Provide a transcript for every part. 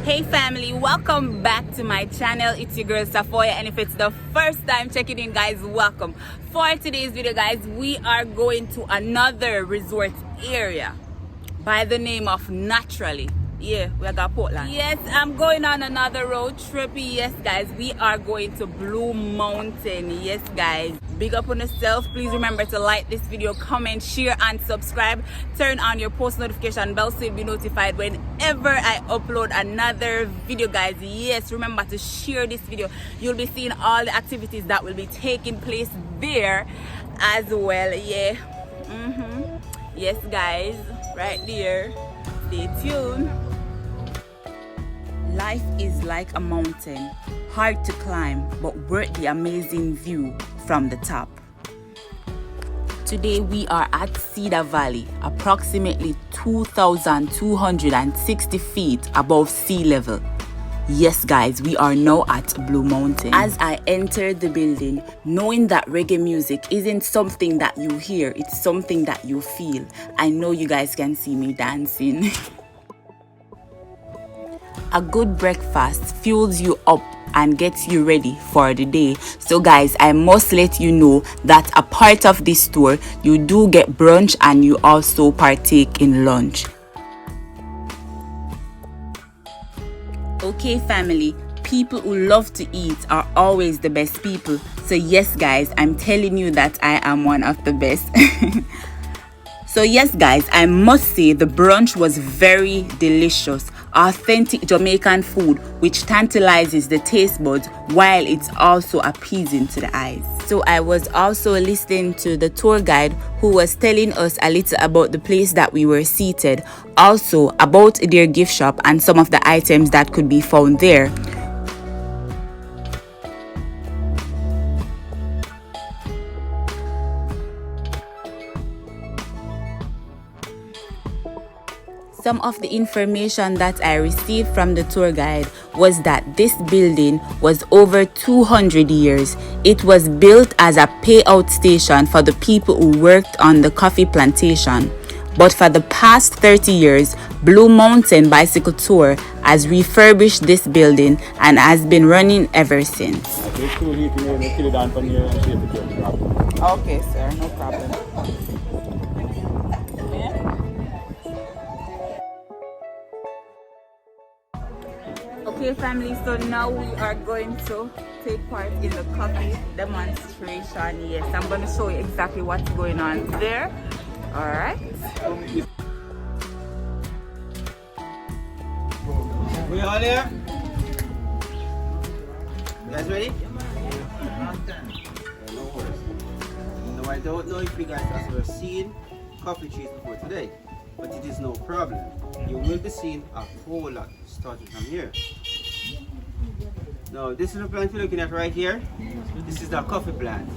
Hey family, welcome back to my channel. It's your girl Saphoya, and if it's the first time checking in, guys, welcome. For today's video, guys, we are going to another resort area by the name of Naturally. Yeah, we got Portland. Yes, I'm going on another road trip. Yes, guys, we are going to Blue Mountain. Yes, guys, big up on yourself. Please remember to like this video, comment, share, and subscribe. Turn on your post notification bell so you'll be notified whenever I upload another video, guys. Yes, remember to share this video. You'll be seeing all the activities that will be taking place there as well. Yeah. Yes, guys, right there. Stay tuned. Life is like a mountain, hard to climb, but worth the amazing view from the top. Today we are at Cedar Valley, approximately 2,260 feet above sea level. Yes, guys, we are now at Blue Mountain. As I entered the building, knowing that reggae music isn't something that you hear, it's something that you feel. I know you guys can see me dancing. A good breakfast fuels you up and gets you ready for the day. So guys, I must let you know that a part of this tour, you do get brunch and you also partake in lunch. Okay family, people who love to eat are always the best people. So yes guys, I'm telling you that I am one of the best. So yes guys, I must say the brunch was very delicious. Authentic Jamaican food which tantalizes the taste buds while it's also appeasing to the eyes. So I was also listening to the tour guide who was telling us a little about the place that we were seated, also about their gift shop and some of the items that could be found there. Some of the information that I received from the tour guide was that this building was over 200 years. It was built as a payout station for the people who worked on the coffee plantation. But for the past 30 years, Blue Mountain Bicycle Tour has refurbished this building and has been running ever since. Okay, sir, no problem. Okay family, so now we are going to take part in the coffee demonstration. Yes, I'm going to show you exactly what's going on there. Alright. We all here? You guys ready? No worries. Now I don't know if you guys have ever seen coffee trees before today, but it is no problem. You will be seeing a whole lot starting from here. Now this is the plant you're looking at right here. This is the coffee plant.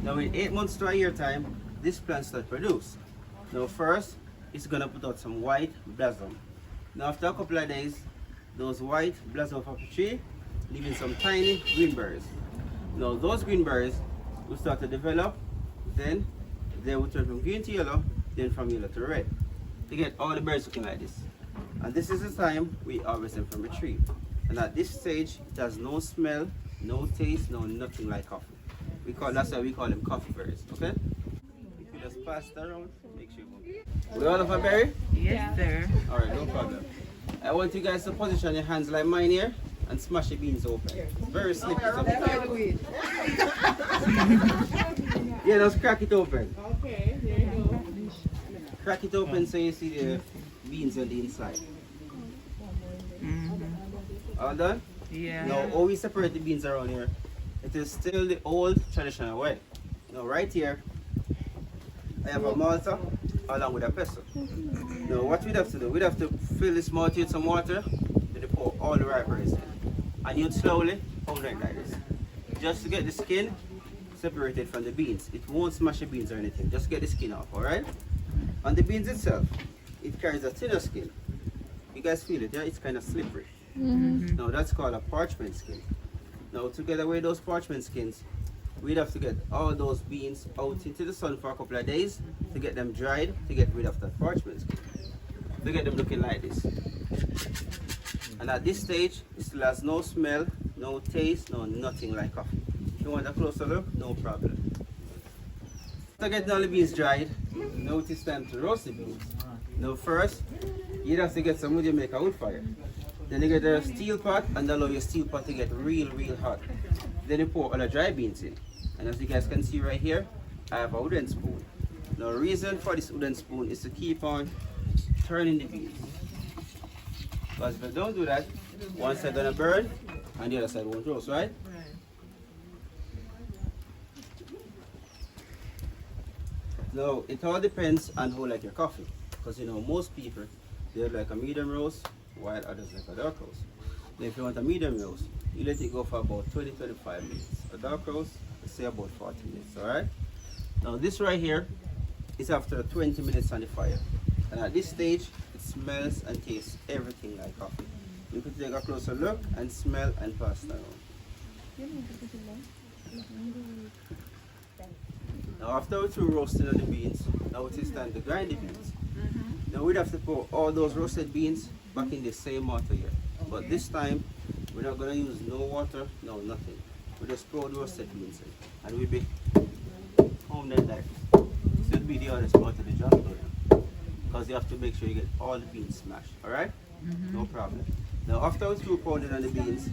Now in 8 months to a year time, this plant starts to produce. Now first, it's gonna put out some white blossom. Now after a couple of days, those white blossom of the tree leaving some tiny green berries. Now those green berries will start to develop, then they will turn from green to yellow, then from yellow to red. You get all the berries looking like this. And this is the time we harvest them from a tree. And at this stage, it has no smell, no taste, no nothing like coffee. That's why we call them coffee berries, okay? If you just pass it around, make sure you move. We all have a berry? Yes, sir. Alright, no problem. I want you guys to position your hands like mine here and smash the beans open. It's very slippery sometimes. Yeah, just crack it open. Okay, there you go. Crack it open so you see the beans on the inside. All done? Yeah. Now, how we separate the beans around here, it is still the old traditional way. Now, right here, I have a mortar along with a pestle. Now, what we'd have to do, we'd have to fill this mortar with some water, then you pour all the ripe berries in. And you'd slowly pound it like this, just to get the skin separated from the beans. It won't smash the beans or anything, just get the skin off, alright? On the beans itself, it carries a thinner skin. You guys feel it, yeah? It's kind of slippery. Now that's called a parchment skin. Now together with those parchment skins, we'd have to get all those beans out into the sun for a couple of days to get them dried, to get rid of that parchment skin. To get them looking like this. And at this stage, it still has no smell, no taste, no nothing like coffee. If you want a closer look, no problem. To get all the beans dried, now it is time to roast the beans. Now first, you have to get some wood, you make a wood fire. Then you get a steel pot and allow your steel pot to get real hot. Then you pour all the dry beans in. And as you guys can see right here, I have a wooden spoon. Now the reason for this wooden spoon is to keep on turning the beans. Because if you don't do that, one side gonna burn and the other side won't roast, right? Now it all depends on who like your coffee. Because you know most people they like a medium roast while others like a dark roast. Now if you want a medium roast, you let it go for about 20-25 minutes. A dark roast, say about 40 minutes, alright? Now this right here is after 20 minutes on the fire. And at this stage, it smells and tastes everything like coffee. You can take a closer look and smell and pass it around. Now after we're through roasting of the beans, now it is time to grind the beans. Now we'd have to pour all those roasted beans back in the same mortar here. But this time, we're not going to use no water, no nothing. We just pour the roasted beans in. And we'll be home then like this. This will be the hardest part of the job though. Because you have to make sure you get all the beans smashed, alright? No problem. Now after we're through pounding on the beans,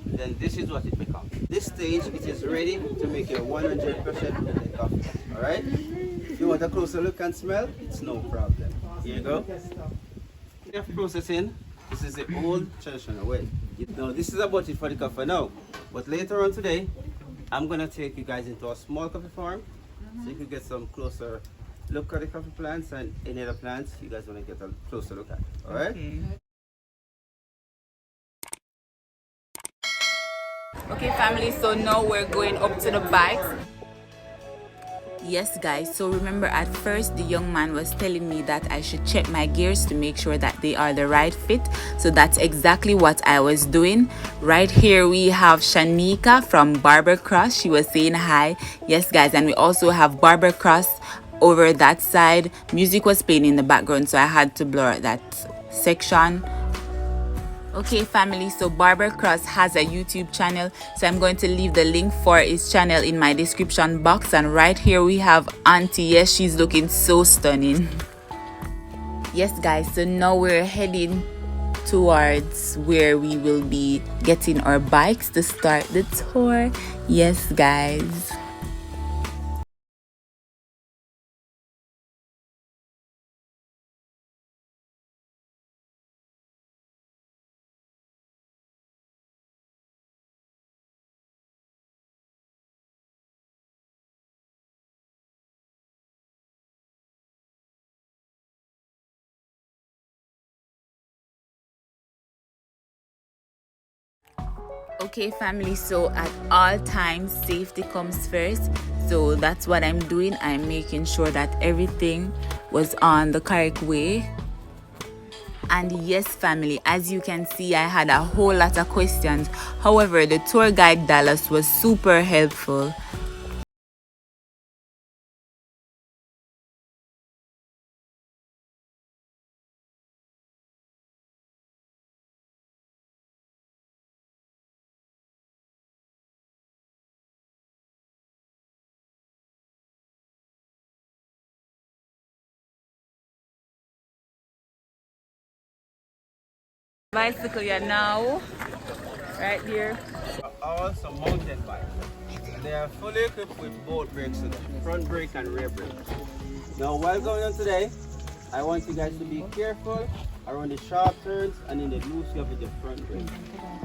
then this is what it becomes. This stage, it is ready to make your 100% coffee, alright? If you want a closer look and smell, it's no problem. Here you go. After processing, this is the old traditional way. Now this is about it for the coffee now. But later on today, I'm gonna take you guys into a small coffee farm so you can get some closer look at the coffee plants and any other plants you guys wanna get a closer look at. Alright? Okay. Okay family, so now we're going up to the bikes. Yes guys, so remember at first the young man was telling me that I should check my gears to make sure that they are the right fit. So that's exactly what I was doing. Right here we have Shanika from Barber Cross. She was saying hi. Yes guys, and we also have Barber Cross over that side. Music was playing in the background, so I had to blur that section. Okay family, so Barber Cross has a YouTube channel, so I'm going to leave the link for his channel in my description box. And right here we have Auntie. Yes, she's looking so stunning. Yes guys, so now we're heading towards where we will be getting our bikes to start the tour. Yes guys. Okay family, so at all times safety comes first, so that's what I'm doing. I'm making sure that everything was on the correct way. And yes family, as you can see, I had a whole lot of questions. However, the tour guide Dallas was super helpful. Bicycle, yeah, now right here. All some mountain bikes. They are fully equipped with both brakes today, front brake and rear brake. Now while going on today, I want you guys to be careful around the sharp turns and in the loose you have with the front brake.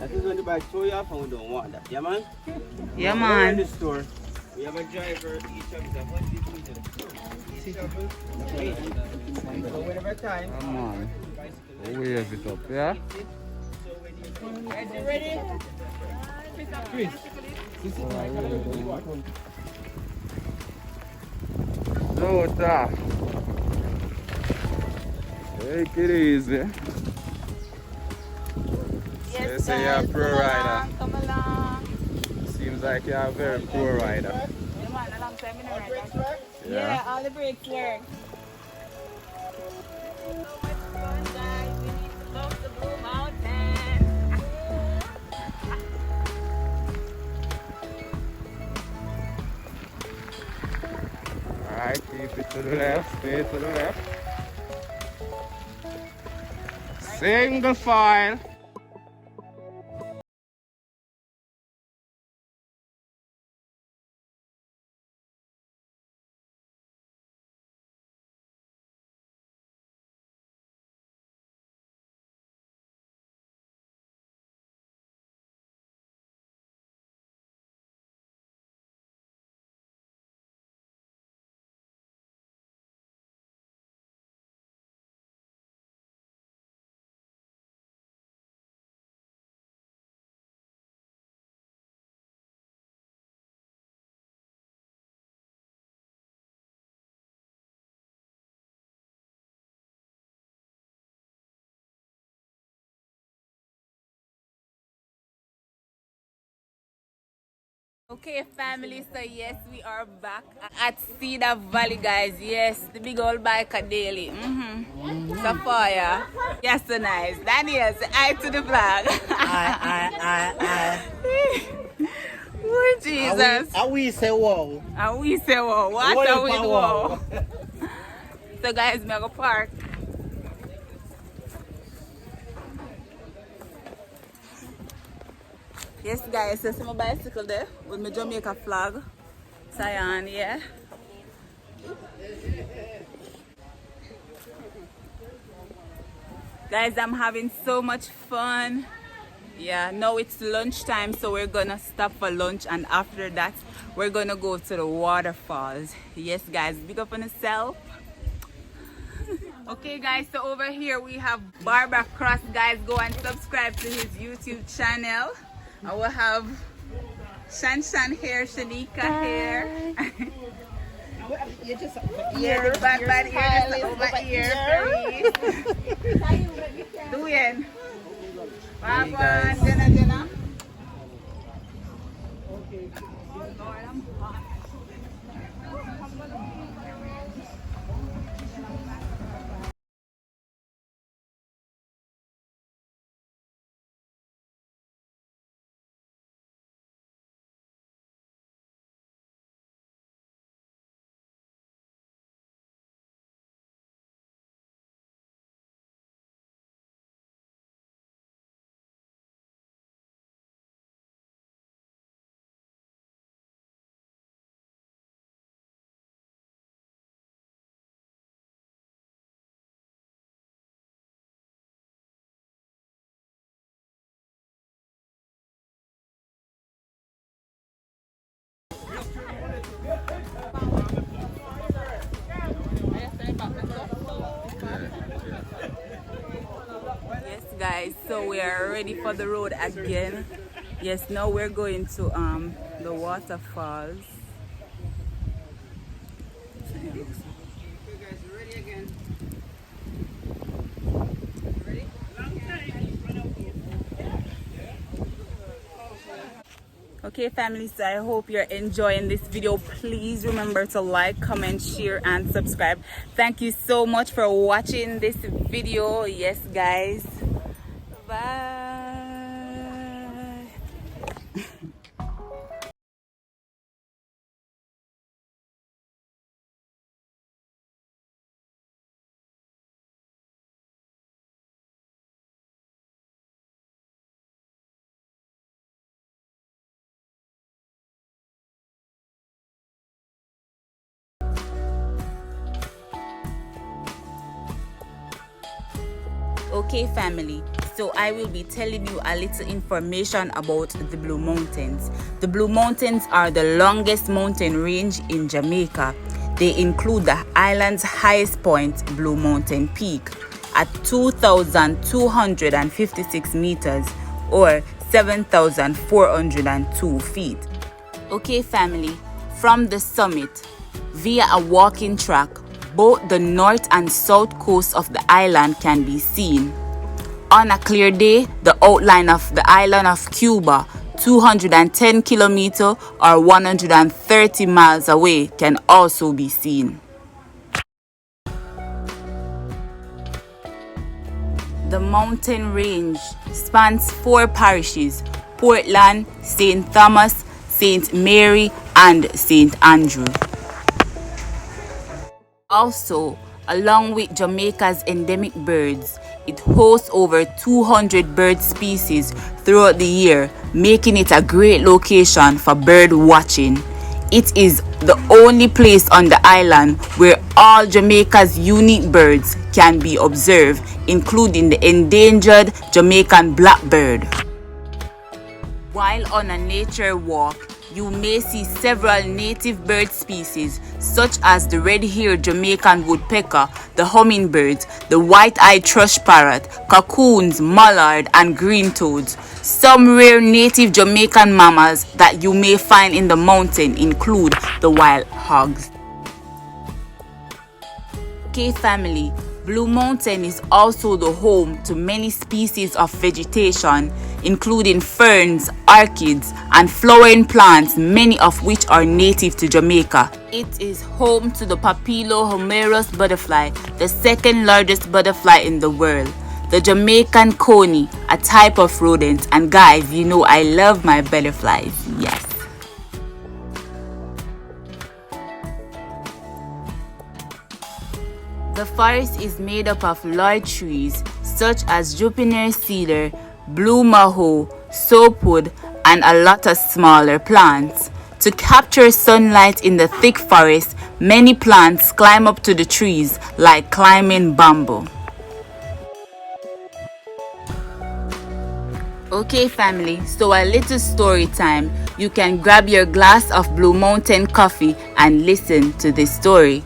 That is when the bike throw you off and we don't want that. Yeah man? Yeah now, man. in the store, we have a driver, each of them 150 meters. Each of them, so whenever time, come on. Wave it up, yeah? Ready? Chris. So tough. Take it easy. Yes, say you're a pro rider. Come along. Seems like you're a very pro rider. Yeah, man, alongside me, right? Yeah, all the brakes work. So much fun, guys. We need to go to the Blue Mountain. Alright, keep it to the left, stay to the left. Single file. Okay, family, so yes, we are back at Cedar Valley, guys. Yes, the big old biker daily. Saphoya. Yes, so nice. Daniel, say hi to the flag. I. Oh, Jesus. Are we say wow? And we say, wow, what What are we if I do? wow? So, guys, me go park. Yes, guys, so see my bicycle there with my Jamaica flag. St.Ann, yeah. Guys, I'm having so much fun. Yeah, now it's lunchtime, so we're gonna stop for lunch, and after that, we're gonna go to the waterfalls. Yes, guys, big up on yourself. Okay, guys, so over here we have Barber Cross. Guys, go and subscribe to his YouTube channel. I will have Shan hair, Shanika hair. You just Yeah, the bad hair just over here. Doing. Wagwan, Jenna. Yes, guys, so we are ready for the road again. Yes, now we're going to the waterfalls. Okay, family, so I hope you're enjoying this video. Please remember to like, comment, share, and subscribe. Thank you so much for watching this video. Yes, guys. Bye. Okay, family, so I will be telling you a little information about the Blue Mountains. The Blue Mountains are the longest mountain range in Jamaica. They include the island's highest point, Blue Mountain Peak, at 2,256 meters or 7,402 feet. Okay, family, from the summit, via a walking track, both the north and south coast of the island can be seen. On a clear day, the outline of the island of Cuba, 210 kilometers or 130 miles away, can also be seen. The mountain range spans 4 parishes: Portland, St. Thomas, St. Mary, and St. Andrew. Also, along with Jamaica's endemic birds, it hosts over 200 bird species throughout the year, making it a great location for bird watching. It is the only place on the island where all Jamaica's unique birds can be observed, including the endangered Jamaican blackbird. While on a nature walk, you may see several native bird species such as the red-eared Jamaican woodpecker, the hummingbirds, the white-eyed thrush parrot, cocoons, mallard, and green toads. Some rare native Jamaican mammals that you may find in the mountain include the wild hogs. Okay family, Blue Mountain is also the home to many species of vegetation, including ferns, orchids, and flowering plants, many of which are native to Jamaica. It is home to the papillohumerus butterfly, the second largest butterfly in the world, the Jamaican coney, a type of rodent, and guys, you know I love my butterflies, yes. The forest is made up of large trees such as juniper cedar, blue maho, soapwood, and a lot of smaller plants. To capture sunlight in the thick forest, many plants climb up to the trees like climbing bamboo. Okay family, so a little story time. You can grab your glass of Blue Mountain coffee and listen to this story.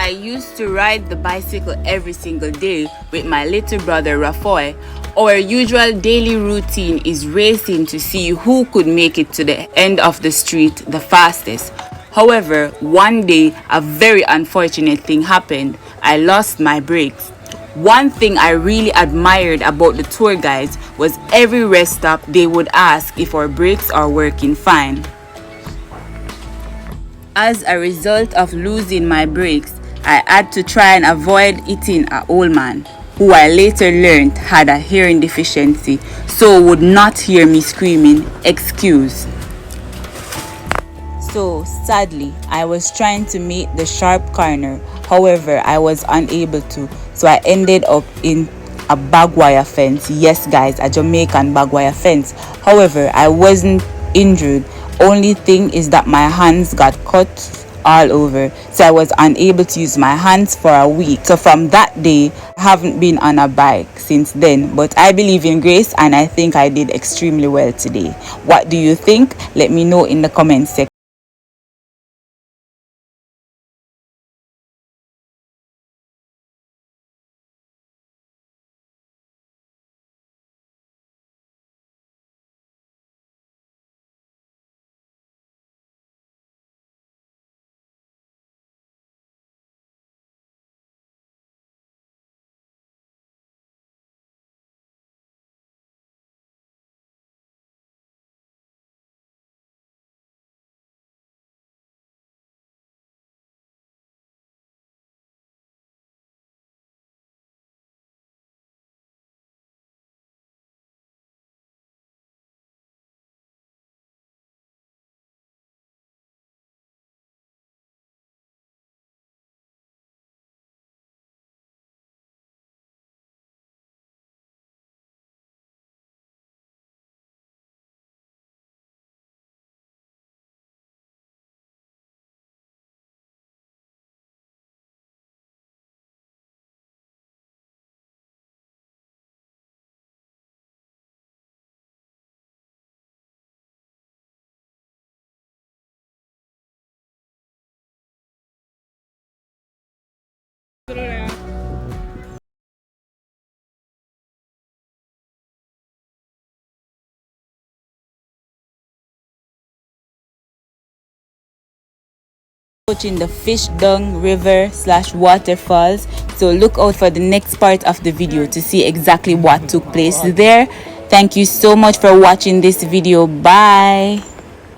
I used to ride the bicycle every single day with my little brother Rafoy. Our usual daily routine is racing to see who could make it to the end of the street the fastest. However, one day a very unfortunate thing happened. I lost my brakes. One thing I really admired about the tour guides was every rest stop they would ask if our brakes are working fine. As a result of losing my brakes, I had to try and avoid hitting an old man, who I later learned had a hearing deficiency, so would not hear me screaming, "Excuse." So sadly, I was trying to make the sharp corner, however, I was unable to, so I ended up in a barbed wire fence. Yes guys, a Jamaican barbed wire fence. However, I wasn't injured. Only thing is that my hands got cut all over, so I was unable to use my hands for a week. So from that day, I haven't been on a bike since then, but I believe in grace and I think I did extremely well today. What do you think? Let me know in the comment section. In the Fish Dung River / waterfalls, so look out for the next part of the video to see exactly what took place there. Thank you so much for watching this video. Bye.